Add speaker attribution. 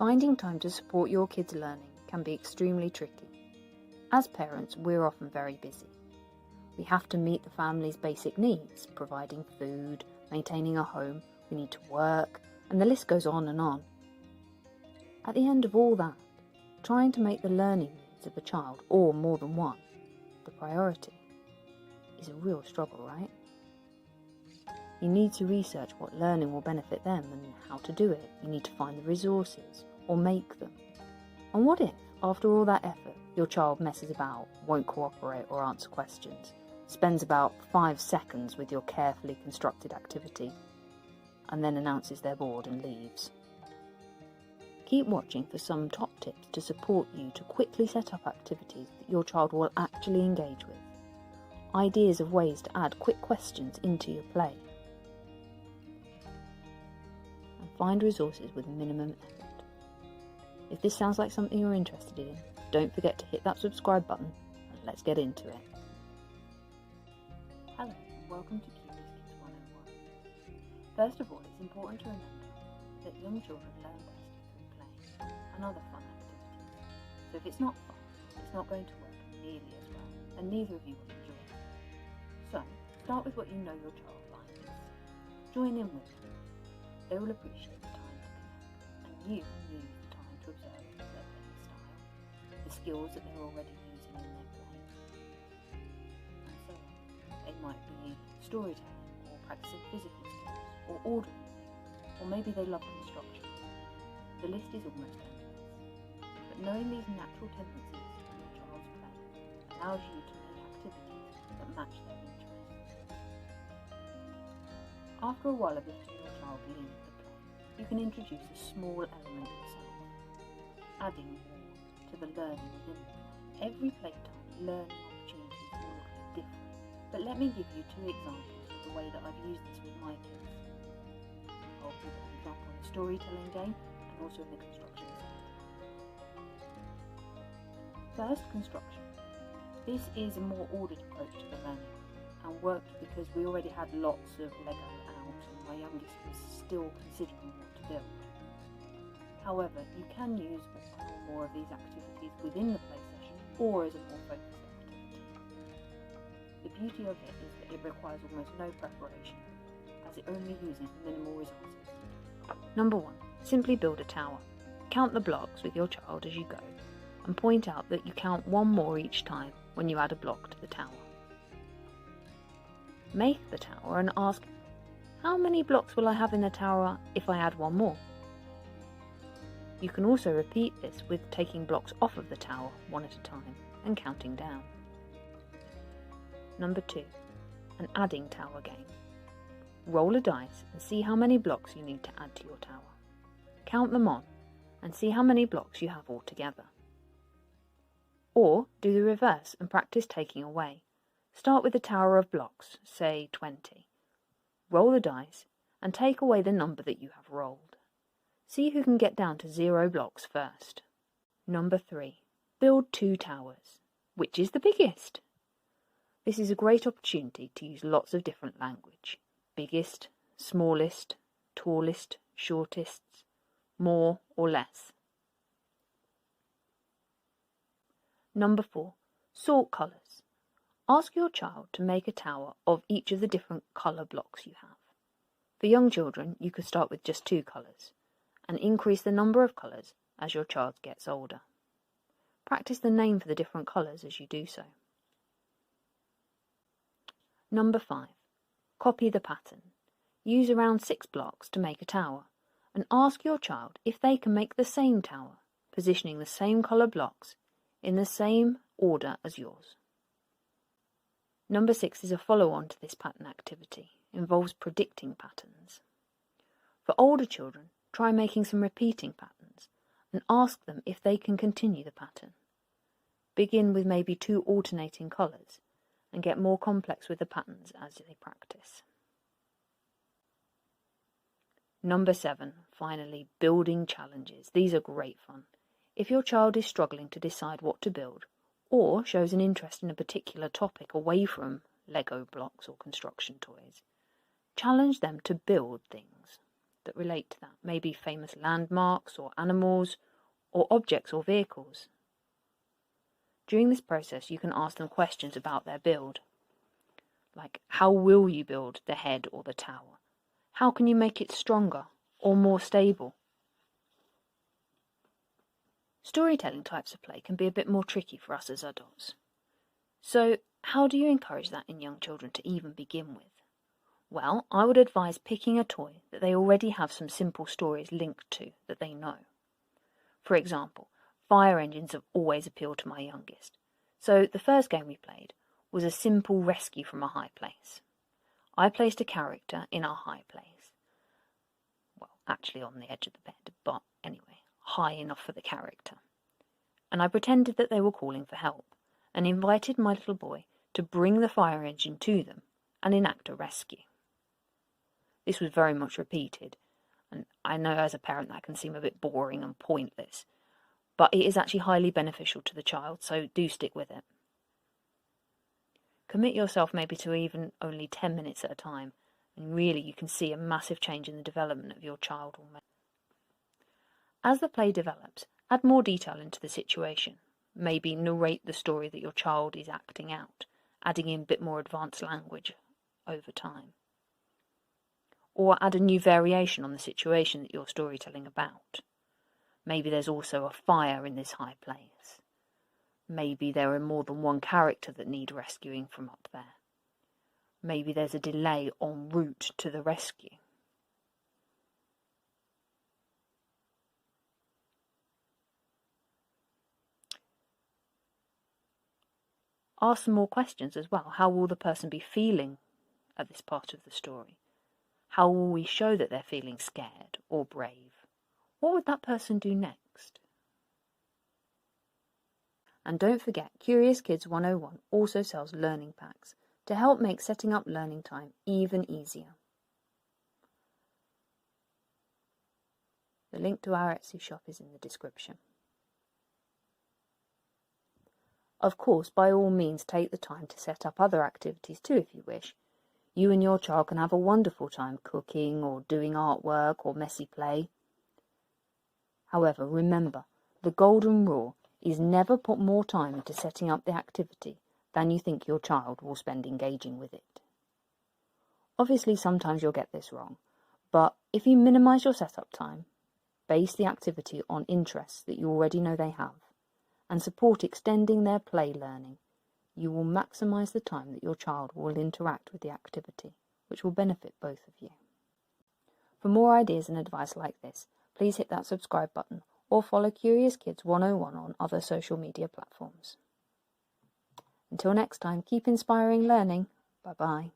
Speaker 1: Finding time to support your kids' learning can be extremely tricky. As parents, we're often very busy. We have to meet the family's basic needs, providing food, maintaining a home, we need to work, and the list goes on and on. At the end of all that, trying to make the learning needs of a child, or more than one, the priority, is a real struggle, right? You need to research what learning will benefit them and how to do it. You need to find the resources, or make them. And what if, after all that effort, your child messes about, won't cooperate or answer questions, spends about 5 seconds with your carefully constructed activity, and then announces they're bored and leaves? Keep watching for some top tips to support you to quickly set up activities that your child will actually engage with. Ideas of ways to add quick questions into your play. And find resources with minimum effort. If this sounds like something you're interested in, don't forget to hit that subscribe button and let's get into it. Hello and welcome to Kids 101. First of all, it's important to remember that young children learn best through play and other fun activities. So if it's not fun, it's not going to work nearly as well, and neither of you will enjoy it. So start with what you know your child likes. Join in with them. They will appreciate the time together, and you use the time to observe their playing style, the skills that they're already using in their play, and so on. They might be storytelling, or practicing physical skills, or ordering things, or maybe they love construction. The list is almost endless, but knowing these natural tendencies in your child's play allows you to make activities that match their interests. After a while of letting your child lead the play, you can introduce a small element yourself, adding more to the learning within the play. Every playtime, learning opportunities will look a bit different, but let me give you 2 examples of the way that I've used this with my kids. I'll give an example in the storytelling game and also in the construction side. First, construction. This is a more ordered approach to the learning and worked because we already had lots of Lego out and my youngest was still considering what to build. However, you can use one or more of these activities within the play session or as a more focused activity. The beauty of it is that it requires almost no preparation, as it only uses minimal resources. Number 1. Simply build a tower. Count the blocks with your child as you go, and point out that you count 1 more each time when you add a block to the tower. Make the tower and ask, how many blocks will I have in the tower if I add 1 more? You can also repeat this with taking blocks off of the tower one at a time and counting down. Number 2. An adding tower game. Roll a dice and see how many blocks you need to add to your tower. Count them on and see how many blocks you have altogether. Or do the reverse and practice taking away. Start with a tower of blocks, say 20. Roll the dice and take away the number that you have rolled. See who can get down to 0 blocks first. Number 3. Build 2 towers. Which is the biggest? This is a great opportunity to use lots of different language. Biggest, smallest, tallest, shortest, more or less. Number 4. Sort colours. Ask your child to make a tower of each of the different colour blocks you have. For young children, you could start with just 2 colours, and increase the number of colours as your child gets older. Practice the name for the different colours as you do so. Number 5. Copy the pattern. Use around 6 blocks to make a tower, and ask your child if they can make the same tower, positioning the same colour blocks in the same order as yours. Number 6 is a follow-on to this pattern activity. It involves predicting patterns. For older children, try making some repeating patterns and ask them if they can continue the pattern. Begin with maybe 2 alternating colours and get more complex with the patterns as they practice. Number 7, finally, building challenges. These are great fun. If your child is struggling to decide what to build, or shows an interest in a particular topic away from Lego blocks or construction toys, challenge them to build things. that relate to that, maybe famous landmarks or animals or objects or vehicles. During this process, you can ask them questions about their build, like how will you build the head or the tower? How can you make it stronger or more stable? Storytelling types of play can be a bit more tricky for us as adults. So, how do you encourage that in young children to even begin with? Well, I would advise picking a toy that they already have some simple stories linked to that they know. For example, fire engines have always appealed to my youngest. So the first game we played was a simple rescue from a high place. I placed a character in our high place. Well, actually on the edge of the bed, but anyway, high enough for the character. And I pretended that they were calling for help, and invited my little boy to bring the fire engine to them and enact a rescue. This was very much repeated, and I know as a parent that can seem a bit boring and pointless, but it is actually highly beneficial to the child, so do stick with it. Commit yourself maybe to even only 10 minutes at a time, and really you can see a massive change in the development of your child. As the play develops, add more detail into the situation. Maybe narrate the story that your child is acting out, adding in a bit more advanced language over time. Or add a new variation on the situation that you're storytelling about. Maybe there's also a fire in this high place. Maybe there are more than one character that need rescuing from up there. Maybe there's a delay en route to the rescue. Ask some more questions as well. How will the person be feeling at this part of the story? How will we show that they're feeling scared or brave? What would that person do next? And don't forget, Curious Kids 101 also sells learning packs to help make setting up learning time even easier. The link to our Etsy shop is in the description. Of course, by all means, take the time to set up other activities too if you wish. You and your child can have a wonderful time cooking or doing artwork or messy play. However, remember, the golden rule is never put more time into setting up the activity than you think your child will spend engaging with it. Obviously, sometimes you'll get this wrong, but if you minimise your setup time, base the activity on interests that you already know they have, and support extending their play learning, you will maximise the time that your child will interact with the activity, which will benefit both of you. For more ideas and advice like this, please hit that subscribe button or follow Curious Kids 101 on other social media platforms. Until next time, keep inspiring learning. Bye-bye.